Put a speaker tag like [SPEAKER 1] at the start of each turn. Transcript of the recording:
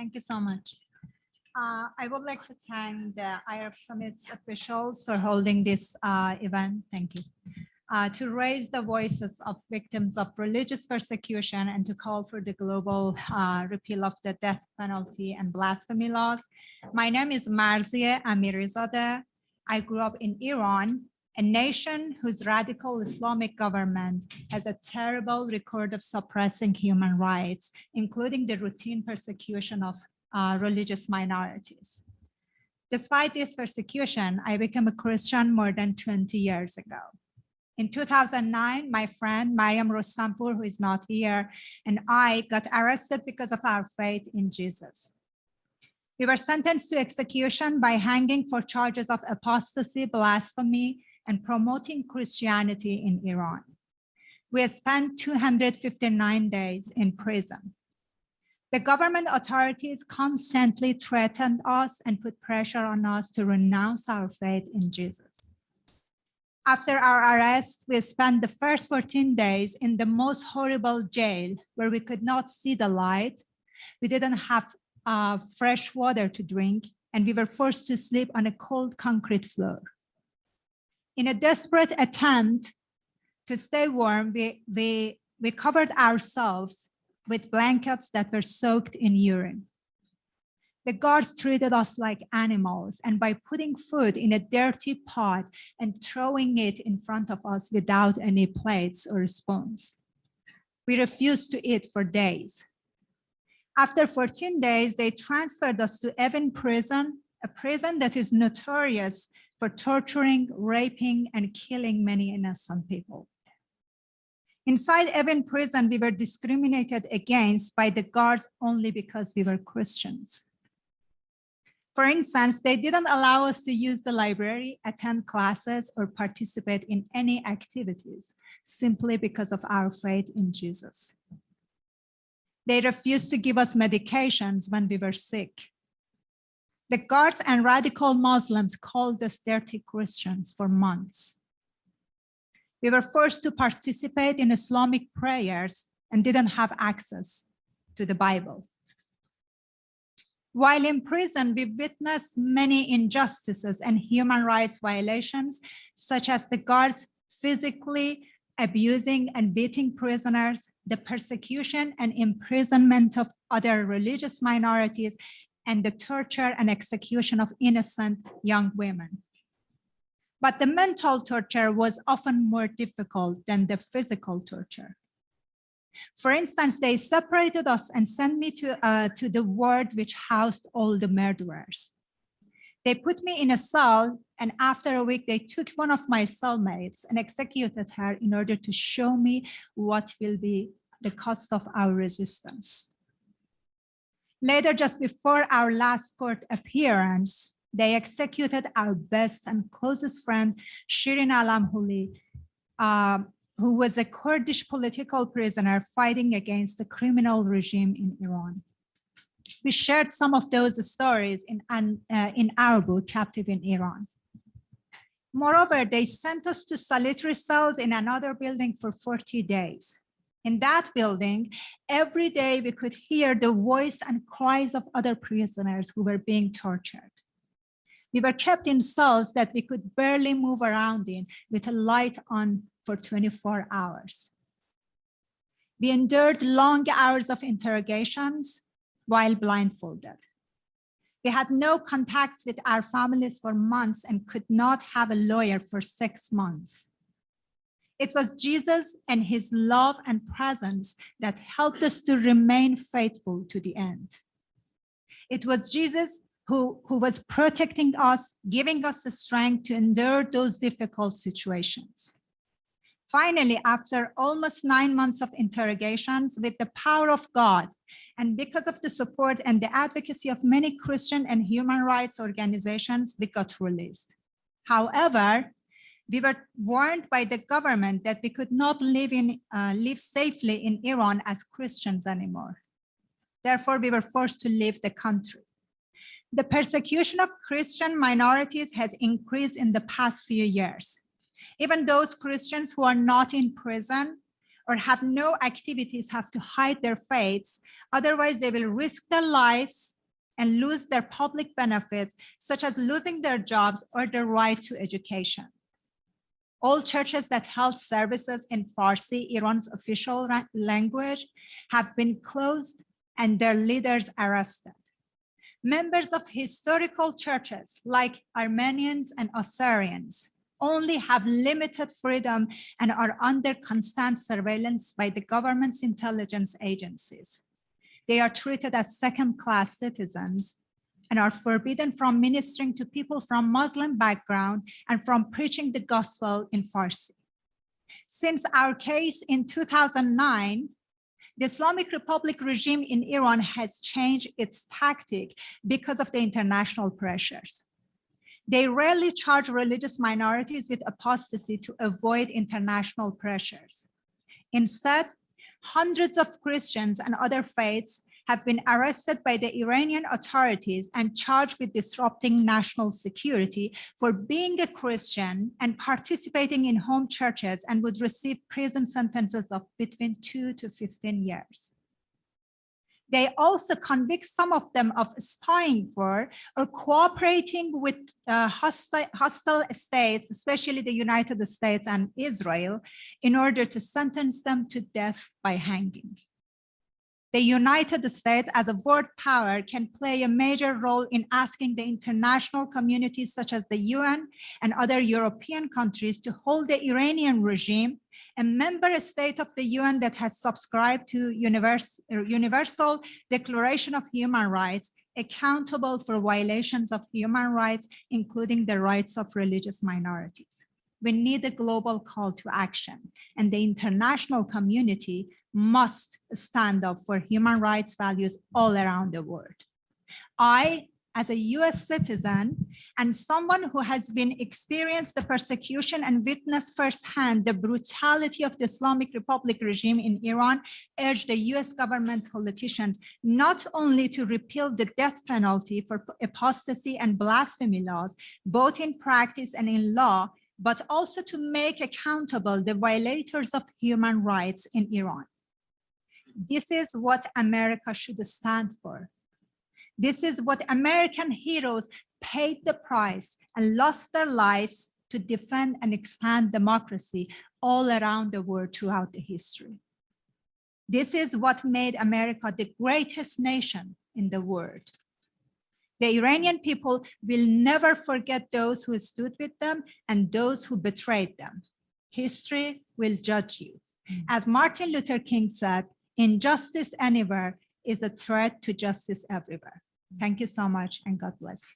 [SPEAKER 1] Thank you so much. I would like to thank the Arab Summit's officials for holding this event. Thank you. To raise the voices of victims of religious persecution and to call for the global repeal of the death penalty and blasphemy laws. My name is Marziyeh Amirizadeh. I grew up in Iran, a nation whose radical Islamic government has a terrible record of suppressing human rights, including the routine persecution of religious minorities. Despite this persecution, I became a Christian more than 20 years ago. In 2009, my friend Mariam Rostampur, who is not here, and I got arrested because of our faith in Jesus. We were sentenced to execution by hanging for charges of apostasy, blasphemy, and promoting Christianity in Iran. We spent 259 days in prison. The government authorities constantly threatened us and put pressure on us to renounce our faith in Jesus. After our arrest, we spent the first 14 days in the most horrible jail where we could not see the light. We didn't have fresh water to drink, and we were forced to sleep on a cold concrete floor. In a desperate attempt to stay warm, we covered ourselves with blankets that were soaked in urine. The guards treated us like animals, and by putting food in a dirty pot and throwing it in front of us without any plates or spoons. We refused to eat for days. After 14 days, they transferred us to Evin prison, a prison that is notorious for torturing, raping, and killing many innocent people. Inside Evin prison, we were discriminated against by the guards only because we were Christians. For instance, they didn't allow us to use the library, attend classes, or participate in any activities simply because of our faith in Jesus. They refused to give us medications when we were sick. The guards and radical Muslims called us dirty Christians for months. We were forced to participate in Islamic prayers and didn't have access to the Bible. While in prison, we witnessed many injustices and human rights violations, such as the guards physically abusing and beating prisoners, the persecution and imprisonment of other religious minorities, and the torture and execution of innocent young women. But the mental torture was often more difficult than the physical torture. For instance, they separated us and sent me to the ward which housed all the murderers. They put me in a cell, and after a week, they took one of my cellmates and executed her in order to show me what will be the cost of our resistance. Later, just before our last court appearance, they executed our best and closest friend, Shirin Alamhouli, who was a Kurdish political prisoner fighting against the criminal regime in Iran. We shared some of those stories in our book, Captive in Iran. Moreover, they sent us to solitary cells in another building for 40 days. In that building, every day we could hear the voice and cries of other prisoners who were being tortured. We were kept in cells that we could barely move around in with a light on for 24 hours. We endured long hours of interrogations while blindfolded. We had no contact with our families for months and could not have a lawyer for 6 months. It was Jesus and his love and presence that helped us to remain faithful to the end. It was Jesus who was protecting us, giving us the strength to endure those difficult situations. Finally, after almost 9 months of interrogations, with the power of God, and because of the support and the advocacy of many Christian and human rights organizations, we got released. However, we were warned by the government that we could not live safely in Iran as Christians anymore. Therefore, we were forced to leave the country. The persecution of Christian minorities has increased in the past few years. Even those Christians who are not in prison or have no activities have to hide their faiths. Otherwise, they will risk their lives and lose their public benefits, such as losing their jobs or the right to education. All churches that held services in Farsi, Iran's official language, have been closed and their leaders arrested. Members of historical churches like Armenians and Assyrians only have limited freedom and are under constant surveillance by the government's intelligence agencies. They are treated as second-class citizens and are forbidden from ministering to people from Muslim background and from preaching the gospel in Farsi. Since our case in 2009, the Islamic Republic regime in Iran has changed its tactic because of the international pressures. They rarely charge religious minorities with apostasy to avoid international pressures. Instead, hundreds of Christians and other faiths have been arrested by the Iranian authorities and charged with disrupting national security for being a Christian and participating in home churches, and would receive prison sentences of between 2 to 15 years. They also convict some of them of spying for or cooperating with hostile states, especially the United States and Israel, in order to sentence them to death by hanging. The United States, as a world power, can play a major role in asking the international communities such as the UN and other European countries to hold the Iranian regime, a member state of the UN that has subscribed to Universal Declaration of Human Rights, accountable for violations of human rights, including the rights of religious minorities. We need a global call to action, and the international community must stand up for human rights values all around the world. I, as a US citizen and someone who has been experienced the persecution and witnessed firsthand the brutality of the Islamic Republic regime in Iran, urge the US government politicians not only to repeal the death penalty for apostasy and blasphemy laws, both in practice and in law, but also to make accountable the violators of human rights in Iran. This is what America should stand for. This is what American heroes paid the price and lost their lives to defend and expand democracy all around the world throughout the history. This is what made America the greatest nation in the world. The Iranian people will never forget those who stood with them and those who betrayed them. History will judge you. As Martin Luther King said, injustice anywhere is a threat to justice everywhere. Thank you so much, and God bless.